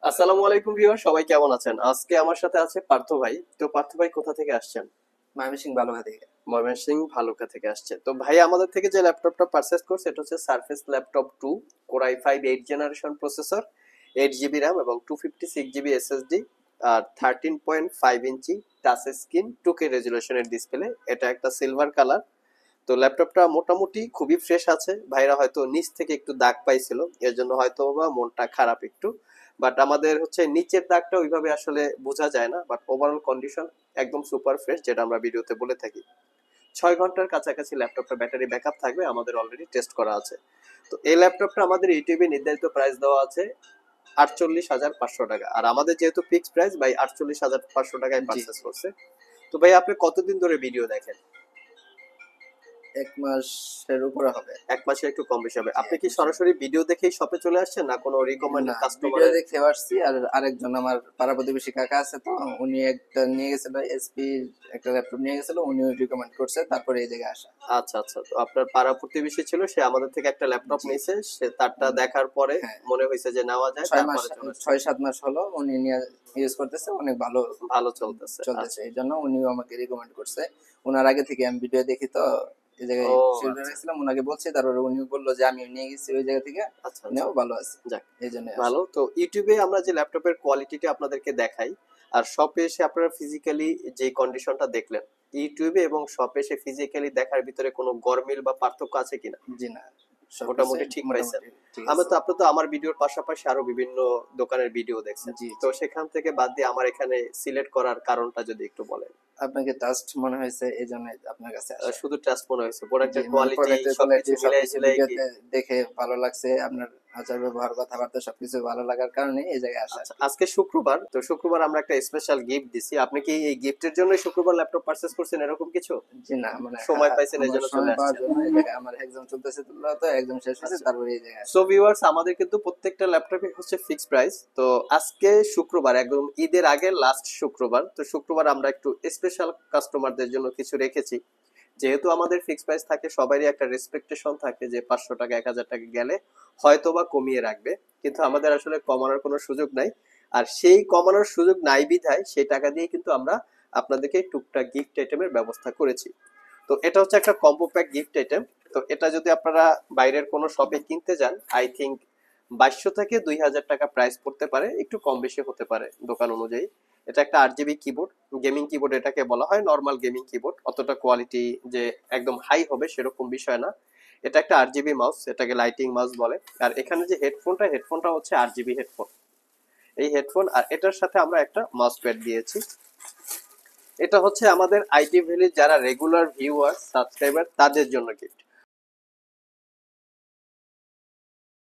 আসসালামু আলাইকুম ভিউয়ার, সবাই কেমন আছেন? আজকে আমার সাথে আছে পার্থ ভাই। তো পার্থ ভাই কোথা থেকে আসছেন? ময়মনসিংহ বালুঘাট থেকে। ময়মনসিংহ ভালুকা থেকে আসছে। তো ভাই আমাদের থেকে যে ল্যাপটপটা পারচেজ করছে এটা হচ্ছে Surface laptop 2, core i5 8 generation processor, 8 GB RAM এবং 256 জিবি এসএসডি, আর 13.5 ইঞ্চি টাচ স্ক্রিন 2K রেজুলেশনের ডিসপ্লে। এটা একটা সিলভার কালার। তো ল্যাপটপটা মোটামুটি খুবই ফ্রেশ আছে। ভাইরা হয়তো নিচ থেকে একটু দাগ পাইছিল, এর জন্য হয়তো বা মনটা খারাপ একটু। বাট আমাদের হচ্ছে নিচের দাগটা ওইভাবে আসলে বোঝা যায় না, বাট ওভারঅল কন্ডিশন একদম সুপার ফ্রেশ, যেটা আমরা ভিডিওতে বলে থাকি। 6 ঘন্টার কাছাকাছি ল্যাপটপটা ব্যাটারি ব্যাকআপ থাকবে, আমাদের অলরেডি টেস্ট করা আছে। তো এই ল্যাপটপটা আমাদের ইউটিউবে নির্ধারিত প্রাইস দেওয়া আছে 48,500 টাকা, আর আমাদের যেহেতু ফিক্স প্রাইস, ভাই 48,500 টাকায় জি, পারচেস করছে। তো ভাই আপনি কতদিন ধরে ভিডিও দেখেন? 1 মাসের উপরে হবে। 1 মাসে একটু কম বেশি হবে। জি, আপনি এক কি মাসের। সরাসরি ভিডিও দেখেই শপে চলে আসছেন, না কোনো রিকমেন্ডেড না, ভিডিও কাস্টমারের? দেখে আসছি। আর আরেকজন আমার পাড়া প্রতিবেশী কাকা আছে, তো উনি একটা নিয়ে গেছিল, এসপি একটা ল্যাপটপ নিয়ে গেছিল, উনি রিকমেন্ড করছে, তারপরে এই জায়গায় আসা। আচ্ছা আচ্ছা, তো আপনার পাড়া প্রতিবেশী ছিল, সে আমাদের থেকে একটা ল্যাপটপ জি। নিয়েছে, সে তারটা উম, দেখার পরে হ্যাঁ, মনে হয়েছে যে নেওয়া যায়, 6 মাস, তারপরে চলে আসছে। 6-7 মাস হলো উনি নিয়ে ইউজ করতেছে, অনেক ভালো ভালো চলতেছে, চলতেছে। আচ্ছা। এই জন্য উনিও আমাকে রিকমেন্ড করছে। ওনার আগে থেকে আমি ভিডিও দেখি, তো এই জায়গায় ও শিওর আচ্ছা রাখছিলাম, ওনাকে বলছি, তারপরে উনি বললো যে আমি নিয়ে গেছি ওই জায়গা থেকে, আচ্ছা আচ্ছা। নেও ভালো আছে। যাক, এই জন্য আসা। ভালো। তো ইউটিউবে আমরা যে ল্যাপটপের কোয়ালিটিটা আপনাদেরকে দেখাই, আর শপে এসে আপনারা ফিজিক্যালি যে কন্ডিশনটা দেখলেন, ইউটিউবে এবং শপে এসে ফিজিক্যালি দেখার ভিতরে কোনো গরমিল বা পার্থক্য আছে কিনা? জি না, সবকিছু মোটামুটি ঠিক পাইছেন? মোটামুটি ঠিক আমি আছে। তো, আপনি তো আমার ভিডিওর পাশাপাশি আরো বিভিন্ন দোকানের ভিডিও দেখছেন, জি, তো জি। সেখান থেকে বাদ দিয়ে আমার এখানে সিলেক্ট করার কারণটা যদি একটু বলেন। আপনাকে ট্রাস্ট মনে হয়েছে, এই জন্য আপনার কাছে আসা। শুধু ট্রাস্ট মনে হয়েছে, জি, প্রোডাক্টের মানে কোয়ালিটি প্রোডাক্টের কোয়ালিটি সবকিছু মিলাই সবকিছু ঝিলাই কি? ভিডিওতে দেখে ভালো লাগছে। আপনার আচার ব্যবহার কথাবার্তা সবকিছু ভালো লাগার কারণে এই জায়গায় আসা আর আচ্ছা, কি। আজকে শুক্রবার, তো শুক্রবার আমরা একটা স্পেশাল গিফট দিছি। আপনি কি এই গিফটের জন্য শুক্রবার ল্যাপটপ পারচেজ করছেন এরকম কিছু? জি না, মানে সময় পাইছেন এই আমার জন্য চলে সময় পাওয়ার আসছেন? জন্য এই জায়গায় আমার এক্সাম চলতেছে, তো এক্সাম শেষ হয়েছে, আচ্ছা। তারপরে এই জায়গায় সো আসা। ভিউয়ার্স, আমাদের কিন্তু প্রত্যেকটা ল্যাপটপে হচ্ছে ফিক্সড প্রাইস। তো আজকে শুক্রবার, একদম ঈদের আগে লাস্ট শুক্রবার, তো শুক্রবার আমরা একটু স্পেশাল কাস্টমারদের জন্য কিছু রেখেছি। যেহেতু আমাদের ফিক্সড প্রাইস থাকে, সবারই একটা রেসপেকটেশন থাকে যে 500 টাকা 1000 টাকা গেলে হয়তো বা কমিয়ে রাখবে, কিন্তু আমাদের আসলে কমানোর কোনো সুযোগ নাই। আর সেই কমানোর সুযোগ নাই বিধায় সেই টাকা দিয়ে কিন্তু আমরা আপনাদেরকে টুকটাক গিফট আইটেমের ব্যবস্থা করেছি। তো এটা হচ্ছে একটা কম্বো প্যাক গিফট আইটেম। তো এটা যদি আপনারা বাইরের কোনো শপে কিনতে যান, আই থিঙ্ক 2200 থেকে 2000 টাকা প্রাইস পড়তে পারে, একটু কম বেশি হতে পারে দোকান অনুযায়ী। এটা একটা 8 জিবি কিবোর্ড, গেমিং কিবোর্ড এটাকে বলা হয়, নর্মাল গেমিং কিবোর্ড, অতটা কোয়ালিটি যে একদম হাই হবে সেরকম বিষয় না। এটা একটা 8 জিবি মাউস, এটাকে লাইটিং মাউস বলে। আর এখানে যে হেডফোনটা হচ্ছে 8 জিবি হেডফোন। এই হেডফোন আর এটার সাথে আমরা একটা মাউস প্যাড দিয়েছি। এটা হচ্ছে আমাদের আইটি ভ্যালির যারা রেগুলার ভিউয়ার সাবস্ক্রাইবার তাদের জন্য গিফট।